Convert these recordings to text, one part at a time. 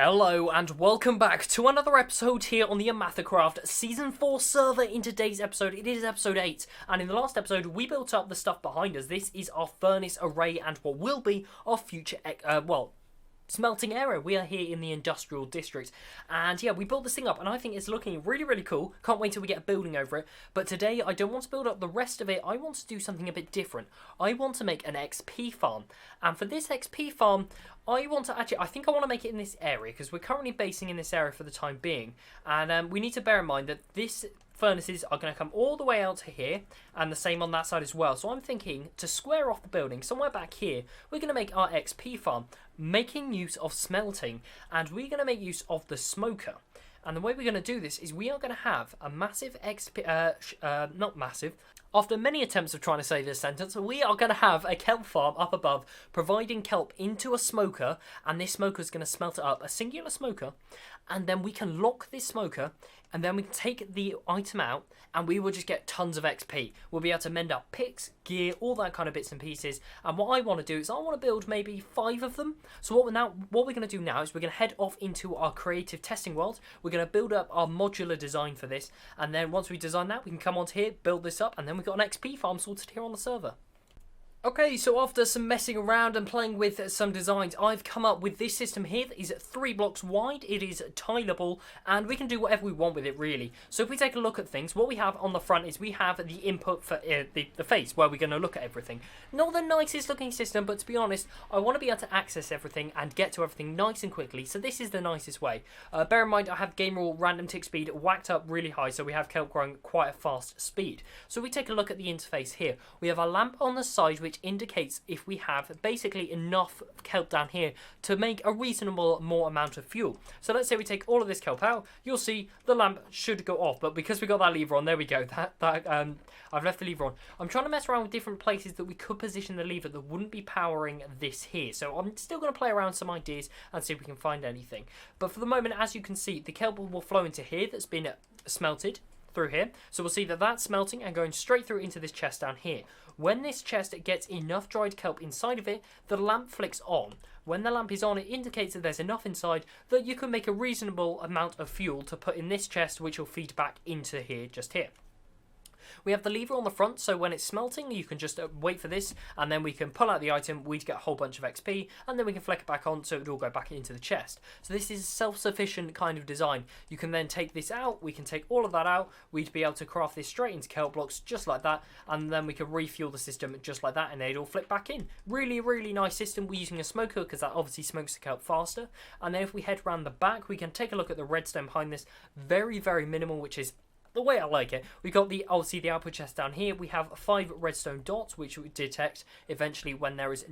Hello and welcome back to another episode here on the OmathaCraft Season 4 server. In today's episode, it is episode 8, and in the last episode we built up the stuff behind us. This is our furnace array and what will be our future, smelting area. We are here in the industrial district, and yeah, we built this thing up and I think it's looking really cool. Can't wait till we get a building over it. But today I don't want to build up the rest of it. I want to do something a bit different. I want to make an XP farm, and for this XP farm I want to make it in this area because we're currently basing in this area for the time being, and we need to bear in mind that this furnaces are going to come all the way out to here, and the same on that side as well. So I'm thinking to square off the building somewhere back here, we're going to make our XP farm, making use of smelting, and we're going to make use of the smoker. And the way we're going to do this is we are going to have a massive not massive. After many attempts of trying to say this sentence, we are going to have a kelp farm up above, providing kelp into a smoker, and this smoker is going to smelt it up, a singular smoker, and then we can lock this smoker, and then we can take the item out, and we will just get tons of XP. We'll be able to mend up picks, gear, all that kind of bits and pieces. And what I want to do is I want to build maybe 5 of them. So what we're going to do now is we're going to head off into our creative testing world. We're going to build up our modular design for this, and then once we design that, we can come onto here, build this up, and then we've got an XP farm sorted here on the server. Okay, so after some messing around and playing with some designs, I've come up with this system here that is 3 blocks wide. It is tileable, and we can do whatever we want with it, really. So if we take a look at things, what we have on the front is we have the input for the face, where we're going to look at everything. Not the nicest looking system, but to be honest, I want to be able to access everything and get to everything nice and quickly, so this is the nicest way. Bear in mind, I have game rule random tick speed whacked up really high, so we have kelp growing quite a fast speed. So we take a look at the interface here. We have a lamp on the side, which indicates if we have basically enough kelp down here to make a reasonable more amount of fuel. So let's say we take all of this kelp out, you'll see the lamp should go off, but because we got that lever on, there we go, I've left the lever on. I'm trying to mess around with different places that we could position the lever that wouldn't be powering this here, so I'm still going to play around some ideas and see if we can find anything. But for the moment, as you can see, the kelp will flow into here that's been smelted through here, so we'll see that that's smelting and going straight through into this chest down here. When this chest gets enough dried kelp inside of it, the lamp flicks on. When the lamp is on, it indicates that there's enough inside that you can make a reasonable amount of fuel to put in this chest, which will feed back into here, just here. We have the lever on the front, so when it's smelting, you can just wait for this, and then we can pull out the item, we'd get a whole bunch of XP, and then we can flick it back on, so it would all go back into the chest. So this is a self-sufficient kind of design. You can then take this out, we can take all of that out, we'd be able to craft this straight into kelp blocks, just like that, and then we can refuel the system just like that, and they'd all flick back in. Really nice system. We're using a smoker, because that obviously smokes the kelp faster, and then if we head around the back, we can take a look at the redstone behind this. Very minimal, which is the way I like it. We've got the output chest down here. We have 5 redstone dots, which we detect eventually when there is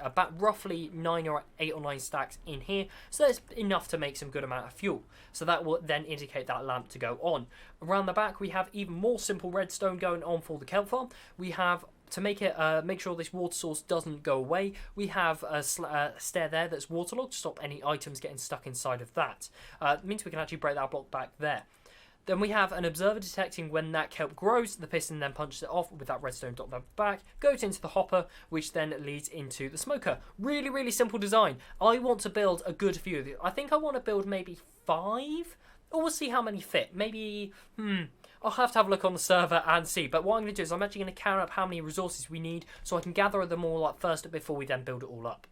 about roughly 9 or 8 or 9 stacks in here. So there's enough to make some good amount of fuel. So that will then indicate that lamp to go on. Around the back, we have even more simple redstone going on for the kelp farm. We have, to make it make sure this water source doesn't go away, we have a stair there that's waterlogged to stop any items getting stuck inside of that. It means we can actually break that block back there. Then we have an observer detecting when that kelp grows. The piston then punches it off with that redstone dot back, goes into the hopper, which then leads into the smoker. Really simple design. I want to build a good few of these. I think I want to build maybe 5, or we'll see how many fit. Maybe, I'll have to have a look on the server and see. But what I'm going to do is I'm actually going to count up how many resources we need, so I can gather them all up first before we then build it all up.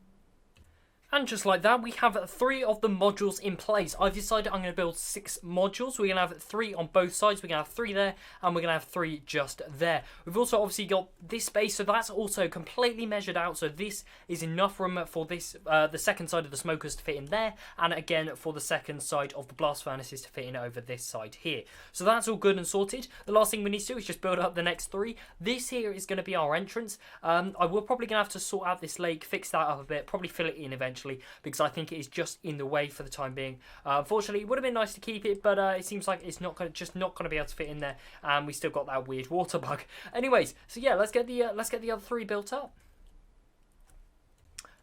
And just like that, we have 3 of the modules in place. I've decided I'm going to build 6 modules. We're going to have 3 on both sides. We're going to have 3 there, and we're going to have 3 just there. We've also obviously got this space, so that's also completely measured out. So this is enough room for this, the second side of the smokers to fit in there, and again for the second side of the blast furnaces to fit in over this side here. So that's all good and sorted. The last thing we need to do is just build up the next 3. This here is going to be our entrance. We're probably going to have to sort out this lake, fix that up a bit, probably fill it in eventually, because I think it is just in the way for the time being. Unfortunately, it would have been nice to keep it, but it seems like it's not going to be able to fit in there, and we still got that weird water bug. Anyways, so yeah, let's get the other 3 built up.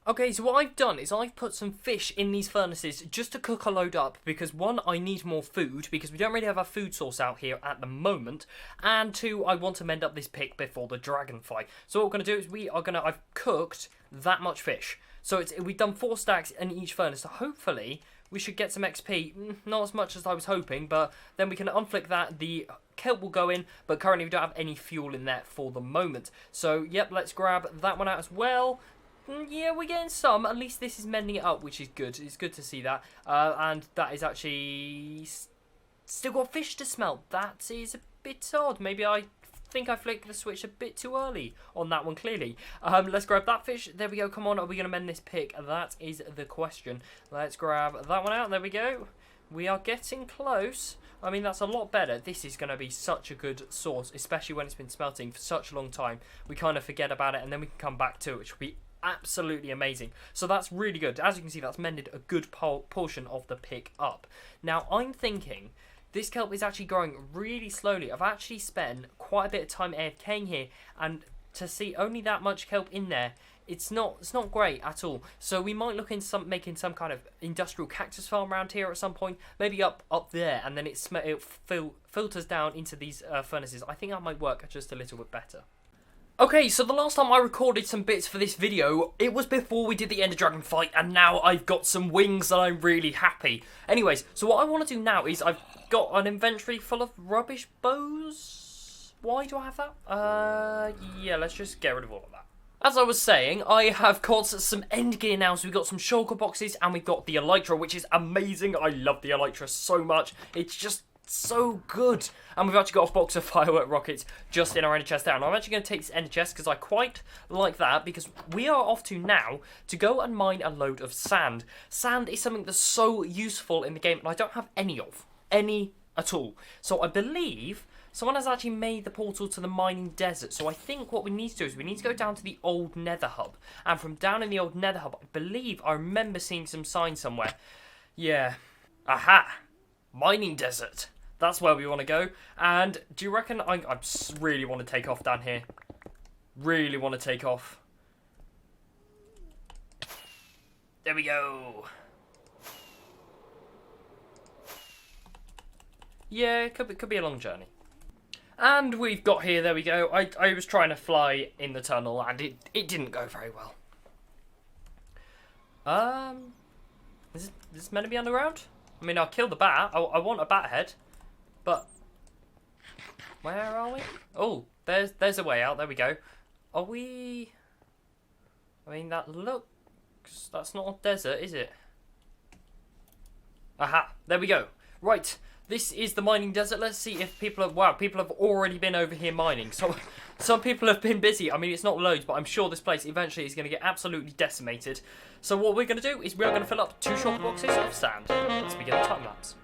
Okay, so what I've done is I've put some fish in these furnaces just to cook a load up, because 1, I need more food, because we don't really have a food source out here at the moment, and 2, I want to mend up this pick before the dragon fight. So what we're going to do is I've cooked that much fish. So we've done 4 stacks in each furnace. So hopefully we should get some XP. Not as much as I was hoping, but then we can unflick that. The kelp will go in, but currently we don't have any fuel in there for the moment. So, yep, let's grab that one out as well. Yeah, we're getting some. At least this is mending it up, which is good. It's good to see that. And that is actually still got fish to smelt. That is a bit odd. Maybe I think I flicked the switch a bit too early on that one, clearly. Let's grab that fish. There we go. Come on, are we going to mend this pick? That is the question. Let's grab that one out. There we go. We are getting close. I mean, that's a lot better. This is going to be such a good source, especially when it's been smelting for such a long time. We kind of forget about it, and then we can come back to it, which will be absolutely amazing. So that's really good. As you can see, that's mended a good portion of the pick up. Now, I'm thinking this kelp is actually growing really slowly. I've actually spent quite a bit of time AFKing here, and to see only that much kelp in there, it's not great at all. So we might look into making some kind of industrial cactus farm around here at some point, maybe up there, and then it filters down into these furnaces. I think that might work just a little bit better. Okay, so the last time I recorded some bits for this video, it was before we did the Ender Dragon fight, and now I've got some wings and I'm really happy. Anyways, so what I want to do now is I've got an inventory full of rubbish bows. Why do I have that? Yeah, let's just get rid of all of that. As I was saying, I have got some end gear now, so we've got some shulker boxes, and we've got the elytra, which is amazing. I love the elytra so much. It's just so good. And we've actually got a box of firework rockets just in our ender chest down. I'm actually going to take this ender chest because I quite like that, because we are off to now to go and mine a load of sand. Sand is something that's so useful in the game, and I don't have any at all. So I believe someone has actually made the portal to the mining desert. So I think what we need to do is we need to go down to the old nether hub. And from down in the old nether hub, I believe I remember seeing some signs somewhere. Yeah. Aha! Mining desert. That's where we want to go. And do you reckon I really want to take off down here? Really want to take off. There we go. Yeah, it could be a long journey. And we've got here, there we go. I was trying to fly in the tunnel and it didn't go very well. Is this meant to be underground? I mean, I'll kill the bat. I want a bat head. But where are we? Oh, there's a way out. There we go. Are we? I mean, that's not a desert, is it? Aha, there we go. Right, this is the mining desert. Let's see if people have already been over here mining. So some people have been busy. I mean, it's not loads, but I'm sure this place eventually is going to get absolutely decimated. So what we're going to do is we're going to fill up 2 shulker boxes of sand. Let's begin the time lapse.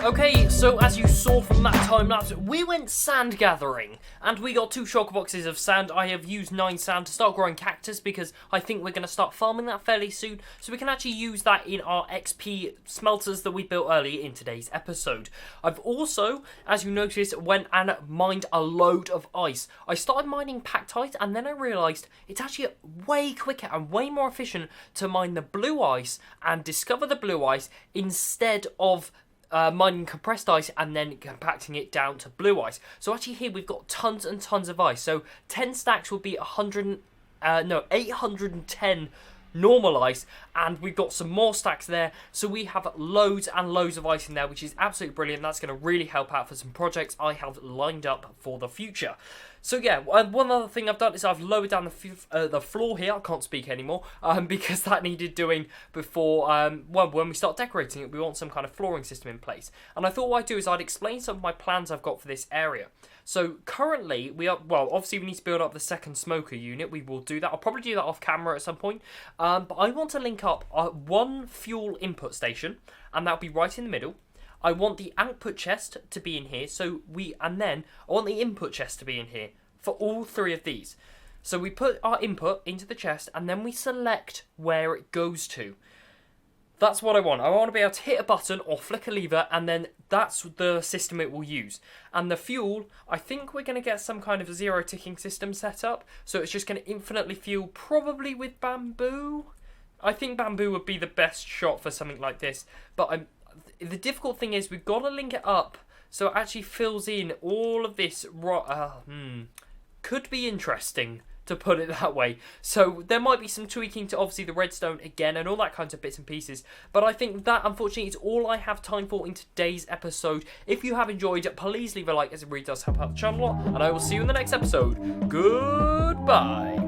Okay, so as you saw from that time lapse, we went sand gathering, and we got 2 shulker boxes of sand. I have used 9 sand to start growing cactus because I think we're going to start farming that fairly soon, so we can actually use that in our XP smelters that we built earlier in today's episode. I've also, as you noticed, went and mined a load of ice. I started mining pactite, and then I realised it's actually way quicker and way more efficient to mine the blue ice and discover the blue ice instead of mining compressed ice and then compacting it down to blue ice. So actually here we've got tons and tons of ice. So 10 stacks will be 810 normal ice, and we've got some more stacks there, so we have loads and loads of ice in there, which is absolutely brilliant. That's going to really help out for some projects I have lined up for the future. So yeah, one other thing I've done is I've lowered down the floor here. I can't speak anymore because that needed doing before, well, when we start decorating it, we want some kind of flooring system in place. And I thought what I'd do is I'd explain some of my plans I've got for this area. So currently, well, obviously we need to build up the second smoker unit. We will do that. I'll probably do that off camera at some point. But I want to link up one fuel input station, and that'll be right in the middle. I want the output chest to be in here, and then I want the input chest to be in here for all 3 of these. So we put our input into the chest, and then we select where it goes to. That's what I want. I want to be able to hit a button or flick a lever, and then that's the system it will use. And the fuel, I think we're going to get some kind of 0 ticking system set up, so it's just going to infinitely fuel, probably with bamboo. I think bamboo would be the best shot for something like this, but the difficult thing is we've got to link it up so it actually fills in all of this. Could be interesting, to put it that way. So there might be some tweaking to obviously the redstone again and all that kinds of bits and pieces, but I think that unfortunately is all I have time for in today's episode. If you have enjoyed, please leave a like, as it really does help out the channel a lot, and I will see you in the next episode. Goodbye.